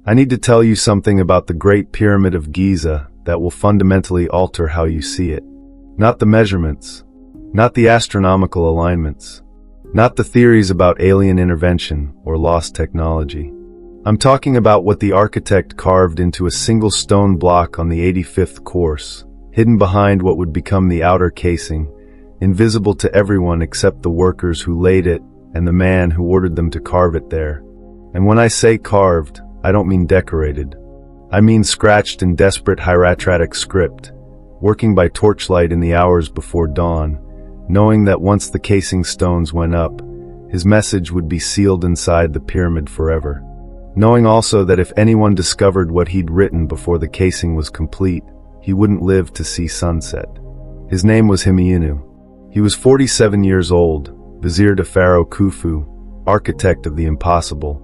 I need to tell you something about the Great Pyramid of Giza that will fundamentally alter how you see it. Not the measurements, not the astronomical alignments, not the theories about alien intervention or lost technology. I'm talking about what the architect carved into a single stone block on the 85th course, hidden behind what would become the outer casing, invisible to everyone except the workers who laid it and the man who ordered them to carve it there. And when I say carved, I don't mean decorated. I mean scratched in desperate hieratic script, working by torchlight in the hours before dawn, knowing that once the casing stones went up, his message would be sealed inside the pyramid forever. Knowing also that if anyone discovered what he'd written before the casing was complete, he wouldn't live to see sunset. His name was Hemiunu. He was 47 years old, vizier to Pharaoh Khufu, architect of the impossible,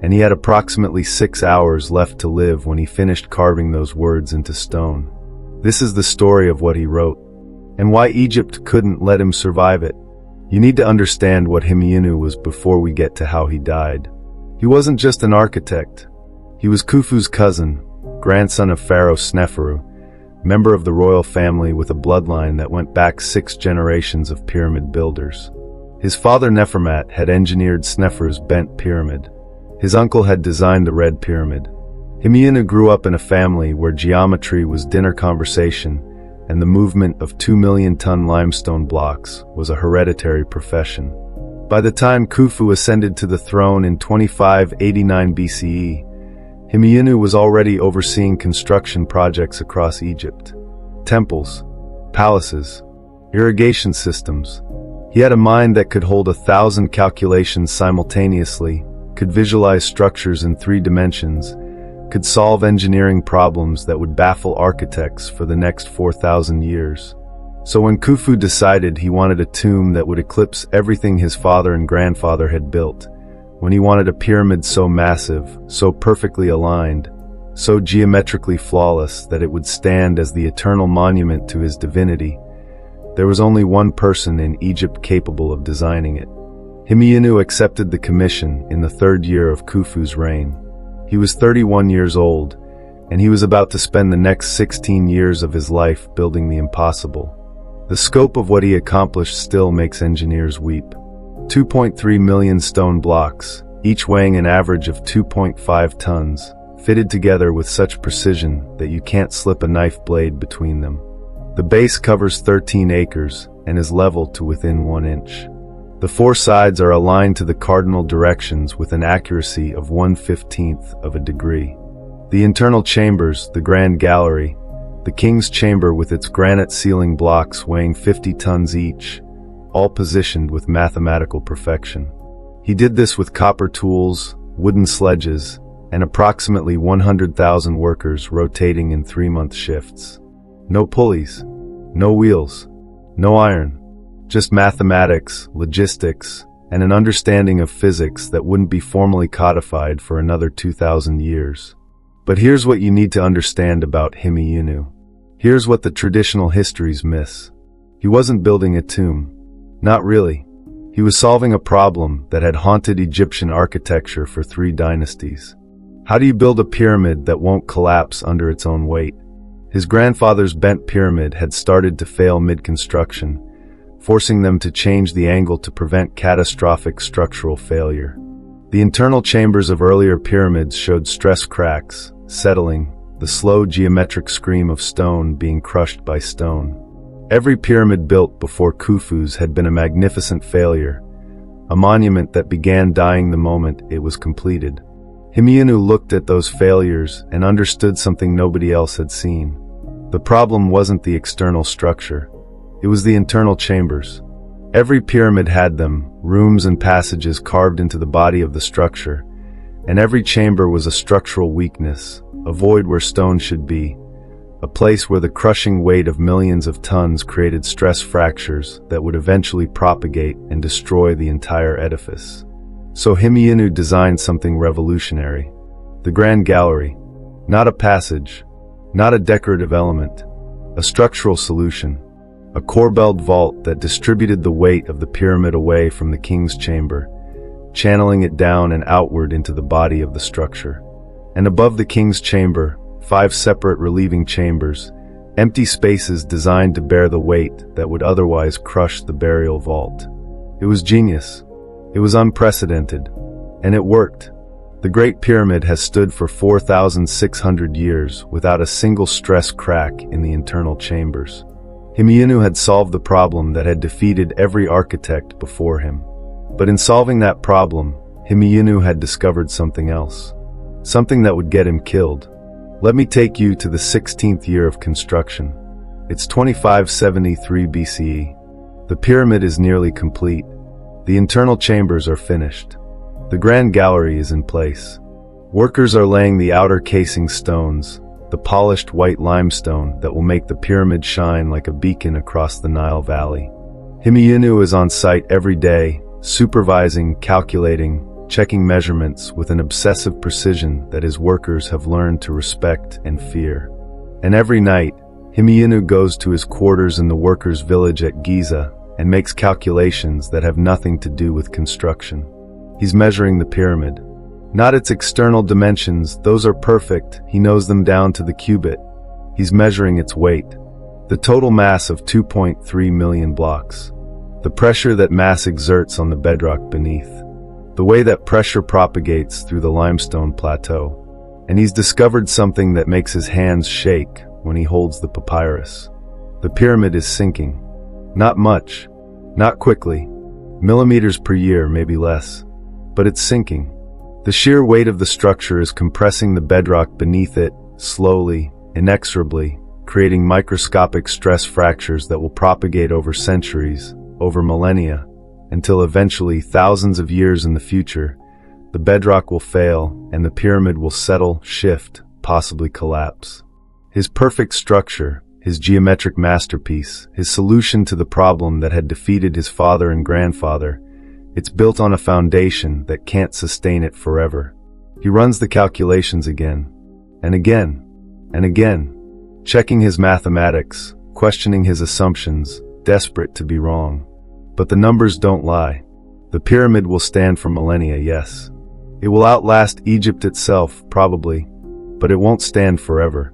and he had approximately 6 hours left to live when he finished carving those words into stone. This is the story of what he wrote, and why Egypt couldn't let him survive it. You need to understand what Hemiunu was before we get to how he died. He wasn't just an architect. He was Khufu's cousin, grandson of Pharaoh Sneferu, member of the royal family with a bloodline that went back 6 generations of pyramid builders. His father Nefermat had engineered Sneferu's bent pyramid. His uncle had designed the Red Pyramid. Hemiunu grew up in a family where geometry was dinner conversation and the movement of 2 million-ton limestone blocks was a hereditary profession. By the time Khufu ascended to the throne in 2589 BCE, Hemiunu was already overseeing construction projects across Egypt. Temples, palaces, irrigation systems. He had a mind that could hold 1,000 calculations simultaneously, could visualize structures in 3 dimensions, could solve engineering problems that would baffle architects for the next 4,000 years. So when Khufu decided he wanted a tomb that would eclipse everything his father and grandfather had built, when he wanted a pyramid so massive, so perfectly aligned, so geometrically flawless that it would stand as the eternal monument to his divinity, there was only one person in Egypt capable of designing it. Hemiunu accepted the commission in the 3rd year of Khufu's reign. He was 31 years old, and he was about to spend the next 16 years of his life building the impossible. The scope of what he accomplished still makes engineers weep. 2.3 million stone blocks, each weighing an average of 2.5 tons, fitted together with such precision that you can't slip a knife blade between them. The base covers 13 acres and is level to within 1 inch. The 4 sides are aligned to the cardinal directions with an accuracy of 1/15 of a degree. The internal chambers, the Grand Gallery, the King's Chamber with its granite ceiling blocks weighing 50 tons each, all positioned with mathematical perfection. He did this with copper tools, wooden sledges, and approximately 100,000 workers rotating in 3-month shifts. No pulleys, no wheels, no iron. Just mathematics, logistics, and an understanding of physics that wouldn't be formally codified for another 2,000 years. But here's what you need to understand about Hemiunu. Here's what the traditional histories miss. He wasn't building a tomb. Not really. He was solving a problem that had haunted Egyptian architecture for 3 dynasties. How do you build a pyramid that won't collapse under its own weight? His grandfather's bent pyramid had started to fail mid-construction, forcing them to change the angle to prevent catastrophic structural failure. The internal chambers of earlier pyramids showed stress cracks, settling, the slow geometric scream of stone being crushed by stone. Every pyramid built before Khufu's had been a magnificent failure, a monument that began dying the moment it was completed. Hemiunu looked at those failures and understood something nobody else had seen. The problem wasn't the external structure. It was the internal chambers. Every pyramid had them, rooms and passages carved into the body of the structure, and every chamber was a structural weakness, a void where stone should be, a place where the crushing weight of millions of tons created stress fractures that would eventually propagate and destroy the entire edifice. So Hemiunu designed something revolutionary. The Grand Gallery. Not a passage, not a decorative element, a structural solution. A corbelled vault that distributed the weight of the pyramid away from the king's chamber, channeling it down and outward into the body of the structure. And above the king's chamber, 5 separate relieving chambers, empty spaces designed to bear the weight that would otherwise crush the burial vault. It was genius. It was unprecedented. And it worked. The Great Pyramid has stood for 4,600 years without a single stress crack in the internal chambers. Hemiunu had solved the problem that had defeated every architect before him. But in solving that problem, Hemiunu had discovered something else. Something that would get him killed. Let me take you to the 16th year of construction. It's 2573 BCE. The pyramid is nearly complete. The internal chambers are finished. The grand gallery is in place. Workers are laying the outer casing stones, the polished white limestone that will make the pyramid shine like a beacon across the Nile Valley. Hemiunu is on site every day, supervising, calculating, checking measurements with an obsessive precision that his workers have learned to respect and fear. And every night, Hemiunu goes to his quarters in the workers' village at Giza and makes calculations that have nothing to do with construction. He's measuring the pyramid. Not its external dimensions, those are perfect, he knows them down to the cubit. He's measuring its weight. The total mass of 2.3 million blocks. The pressure that mass exerts on the bedrock beneath. The way that pressure propagates through the limestone plateau. And he's discovered something that makes his hands shake when he holds the papyrus. The pyramid is sinking. Not much. Not quickly. Millimeters per year, maybe less. But it's sinking. The sheer weight of the structure is compressing the bedrock beneath it, slowly, inexorably, creating microscopic stress fractures that will propagate over centuries, over millennia, until eventually, thousands of years in the future, the bedrock will fail and the pyramid will settle, shift, possibly collapse. His perfect structure, his geometric masterpiece, his solution to the problem that had defeated his father and grandfather, it's built on a foundation that can't sustain it forever. He runs the calculations again, and again, and again, checking his mathematics, questioning his assumptions, desperate to be wrong. But the numbers don't lie. The pyramid will stand for millennia, yes. It will outlast Egypt itself, probably, but it won't stand forever.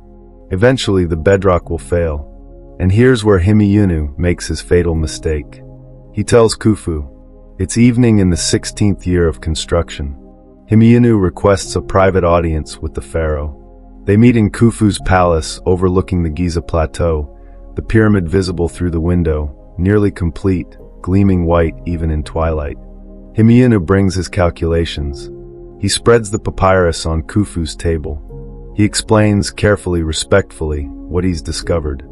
Eventually, the bedrock will fail. And here's where Hemiunu makes his fatal mistake. He tells Khufu, it's evening in the 16th year of construction. Hemiunu requests a private audience with the pharaoh. They meet in Khufu's palace overlooking the Giza plateau, the pyramid visible through the window, nearly complete, gleaming white even in twilight. Hemiunu brings his calculations. He spreads the papyrus on Khufu's table. He explains carefully, respectfully, what he's discovered.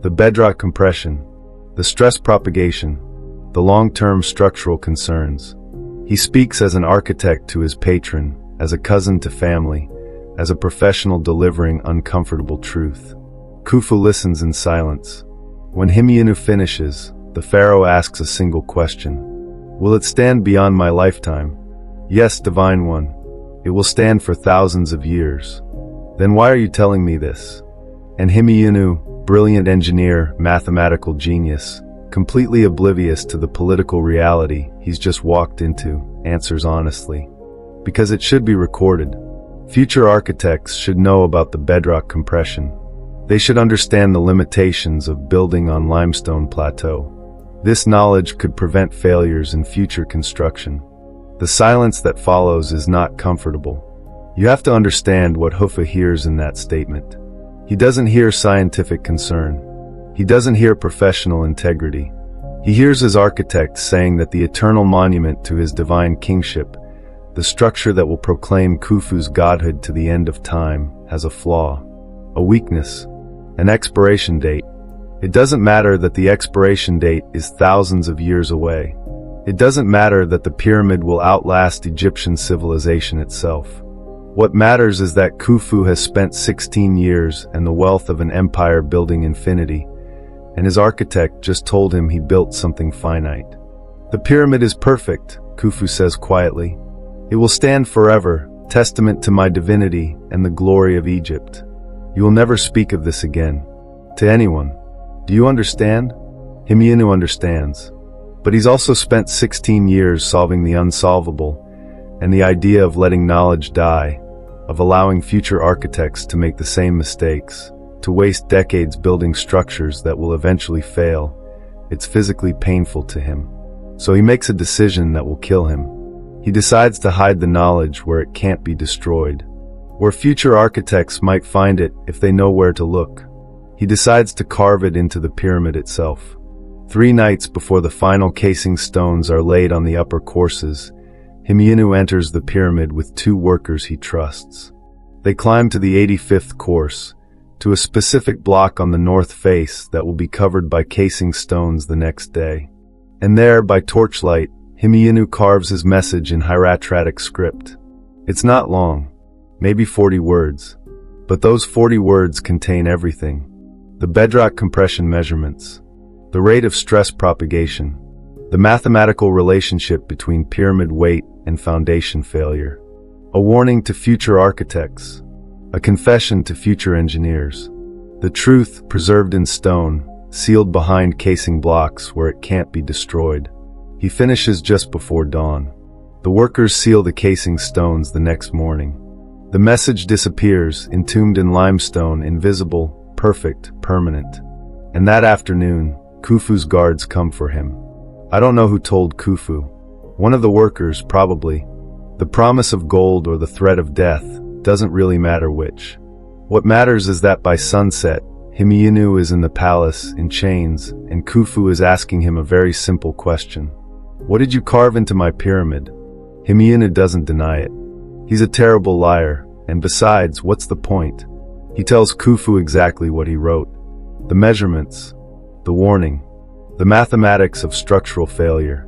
The bedrock compression, the stress propagation, the long-term structural concerns. He speaks as an architect to his patron, as a cousin to family, as a professional delivering uncomfortable truth. Khufu listens in silence. When Hemiunu finishes, the pharaoh asks a single question. Will it stand beyond my lifetime? Yes, divine one. It will stand for thousands of years. Then why are you telling me this? And Hemiunu, brilliant engineer, mathematical genius, completely oblivious to the political reality he's just walked into, answers honestly. Because it should be recorded. Future architects should know about the bedrock compression. They should understand the limitations of building on limestone plateau. This knowledge could prevent failures in future construction. The silence that follows is not comfortable. You have to understand what Khufu hears in that statement. He doesn't hear scientific concern. He doesn't hear professional integrity. He hears his architect saying that the eternal monument to his divine kingship, the structure that will proclaim Khufu's godhood to the end of time, has a flaw, a weakness, an expiration date. It doesn't matter that the expiration date is thousands of years away. It doesn't matter that the pyramid will outlast Egyptian civilization itself. What matters is that Khufu has spent 16 years and the wealth of an empire building infinity, and his architect just told him he built something finite. The pyramid is perfect, Khufu says quietly. It will stand forever, testament to my divinity and the glory of Egypt. You will never speak of this again. To anyone. Do you understand? Hemiunu understands. But he's also spent 16 years solving the unsolvable, and the idea of letting knowledge die, of allowing future architects to make the same mistakes, to waste decades building structures that will eventually fail. It's physically painful to him. So he makes a decision that will kill him. He decides to hide the knowledge where it can't be destroyed, where future architects might find it if they know where to look. He decides to carve it into the pyramid itself. 3 nights before the final casing stones are laid on the upper courses, Hemiunu enters the pyramid with 2 workers he trusts. They climb to the 85th course, to a specific block on the north face that will be covered by casing stones the next day. And there, by torchlight, Hemiunu carves his message in hieratic script. It's not long, maybe 40 words, but those 40 words contain everything. The bedrock compression measurements, the rate of stress propagation, the mathematical relationship between pyramid weight and foundation failure, a warning to future architects, a confession to future engineers, the truth preserved in stone, sealed behind casing blocks where it can't be destroyed. He finishes just before dawn. The workers seal the casing stones the next morning. The message disappears, entombed in limestone, invisible, perfect, permanent. And that afternoon, Khufu's guards come for him. I don't know who told Khufu. One of the workers, probably. The promise of gold or the threat of death, doesn't really matter which. What matters is that by sunset, Hemiunu is in the palace, in chains, and Khufu is asking him a very simple question. What did you carve into my pyramid? Hemiunu doesn't deny it. He's a terrible liar, and besides, what's the point? He tells Khufu exactly what he wrote. The measurements, the warning, the mathematics of structural failure.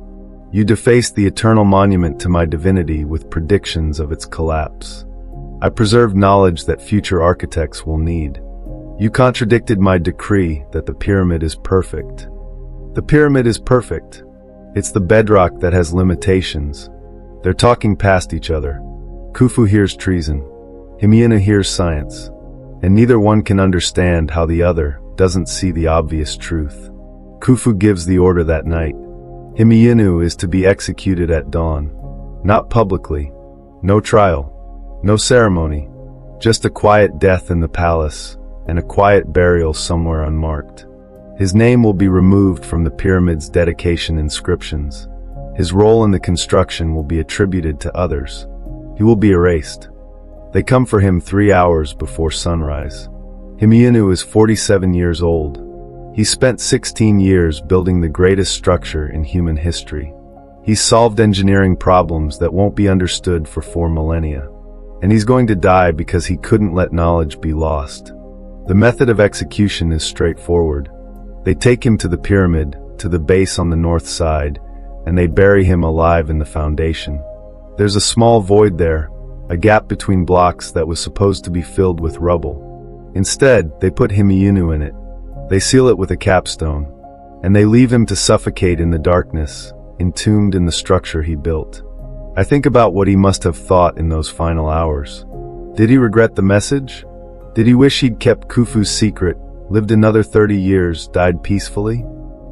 You defaced the eternal monument to my divinity with predictions of its collapse. I preserved knowledge that future architects will need. You contradicted my decree that the pyramid is perfect. The pyramid is perfect. It's the bedrock that has limitations. They're talking past each other. Khufu hears treason. Hemiunu hears science. And neither one can understand how the other doesn't see the obvious truth. Khufu gives the order that night. Hemiunu is to be executed at dawn. Not publicly. No trial. No ceremony. Just a quiet death in the palace, and a quiet burial somewhere unmarked. His name will be removed from the pyramid's dedication inscriptions. His role in the construction will be attributed to others. He will be erased. They come for him 3 hours before sunrise. Hemiunu is 47 years old. He spent 16 years building the greatest structure in human history. He's solved engineering problems that won't be understood for 4 millennia. And he's going to die because he couldn't let knowledge be lost. The method of execution is straightforward. They take him to the pyramid, to the base on the north side, and they bury him alive in the foundation. There's a small void there, a gap between blocks that was supposed to be filled with rubble. Instead, they put Hemiunu in it. They seal it with a capstone, and they leave him to suffocate in the darkness, entombed in the structure he built. I think about what he must have thought in those final hours. Did he regret the message? Did he wish he'd kept Khufu's secret, lived another 30 years, died peacefully?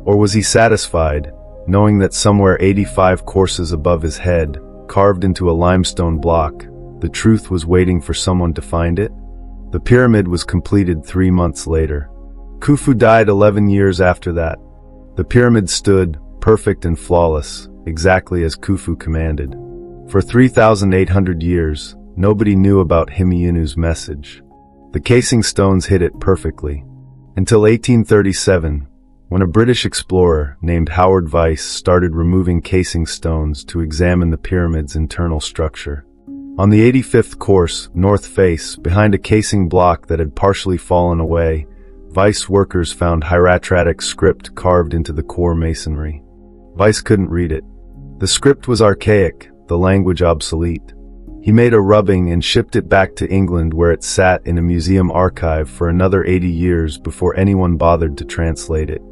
Or was he satisfied, knowing that somewhere 85 courses above his head, carved into a limestone block, the truth was waiting for someone to find it? The pyramid was completed 3 months later. Khufu died 11 years after that. The pyramid stood, perfect and flawless, exactly as Khufu commanded. For 3,800 years, nobody knew about Hemiunu's message. The casing stones hid it perfectly. Until 1837, when a British explorer named Howard Vyse started removing casing stones to examine the pyramid's internal structure. On the 85th course, north face, behind a casing block that had partially fallen away, Vyse workers found hieratic script carved into the core masonry. Vyse couldn't read it. The script was archaic, the language obsolete. He made a rubbing and shipped it back to England, where it sat in a museum archive for another 80 years before anyone bothered to translate it.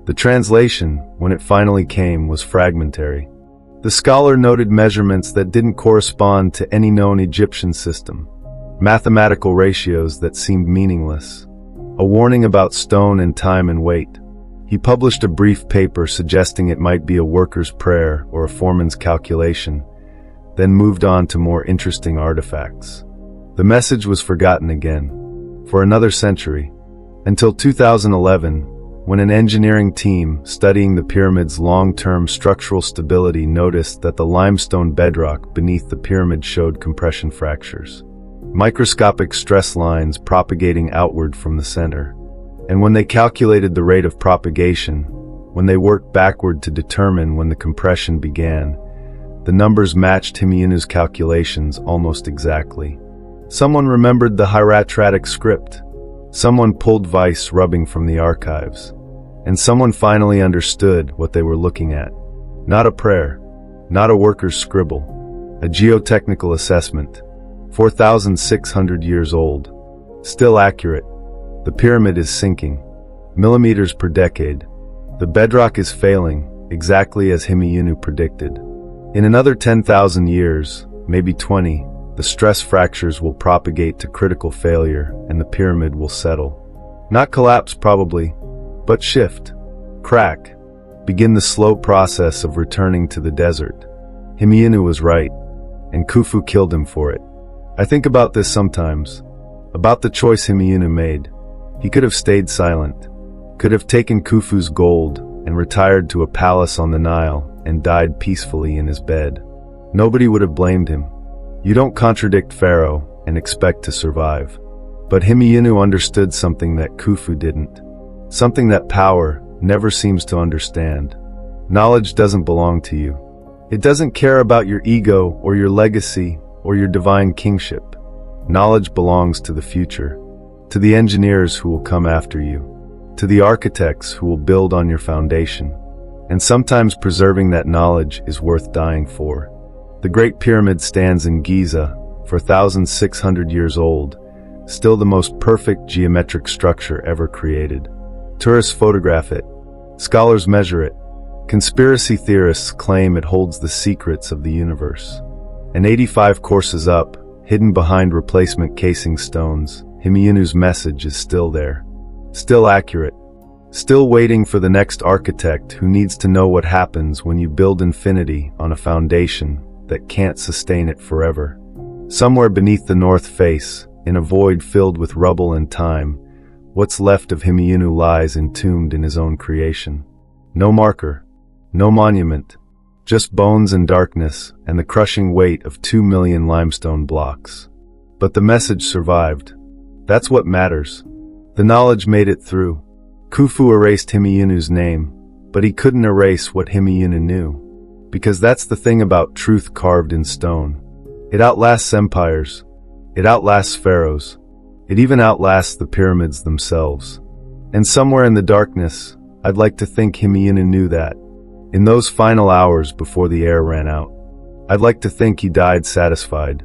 The translation, when it finally came, was fragmentary. The scholar noted measurements that didn't correspond to any known Egyptian system, mathematical ratios that seemed meaningless, a warning about stone and time and weight. He published a brief paper suggesting it might be a worker's prayer or a foreman's calculation, then moved on to more interesting artifacts. The message was forgotten again, for another century, until 2011, when an engineering team studying the pyramid's long-term structural stability noticed that the limestone bedrock beneath the pyramid showed compression fractures, microscopic stress lines propagating outward from the center. And when they calculated the rate of propagation, when they worked backward to determine when the compression began, the numbers matched Hemiunu's calculations almost exactly. Someone remembered the hieratic script. Someone pulled Weiss rubbing from the archives. And someone finally understood what they were looking at. Not a prayer, not a worker's scribble, a geotechnical assessment. 4,600 years old. Still accurate. The pyramid is sinking. Millimeters per decade. The bedrock is failing, exactly as Hemiunu predicted. In another 10,000 years, maybe 20, the stress fractures will propagate to critical failure and the pyramid will settle. Not collapse probably, but shift, crack, begin the slow process of returning to the desert. Hemiunu was right, and Khufu killed him for it. I think about this sometimes, about the choice Hemiunu made. He could have stayed silent, could have taken Khufu's gold and retired to a palace on the Nile and died peacefully in his bed. Nobody would have blamed him. You don't contradict Pharaoh and expect to survive. But Hemiunu understood something that Khufu didn't. Something that power never seems to understand. Knowledge doesn't belong to you. It doesn't care about your ego or your legacy or your divine kingship. Knowledge belongs to the future, to the engineers who will come after you, to the architects who will build on your foundation. And sometimes preserving that knowledge is worth dying for. The Great Pyramid stands in Giza, 4,600 years old, still the most perfect geometric structure ever created. Tourists photograph it. Scholars measure it. Conspiracy theorists claim it holds the secrets of the universe. And 85 courses up, hidden behind replacement casing stones, Hemiunu's message is still there. Still accurate. Still waiting for the next architect who needs to know what happens when you build infinity on a foundation that can't sustain it forever. Somewhere beneath the north face, in a void filled with rubble and time, what's left of Hemiunu lies entombed in his own creation. No marker, no monument, just bones and darkness and the crushing weight of 2 million limestone blocks. But the message survived. That's what matters. The knowledge made it through. Khufu erased Hemiunu's name, but he couldn't erase what Hemiunu knew. Because that's the thing about truth carved in stone. It outlasts empires. It outlasts pharaohs. It even outlasts the pyramids themselves. And somewhere in the darkness, I'd like to think Hemiunu knew that. In those final hours before the air ran out, I'd like to think he died satisfied,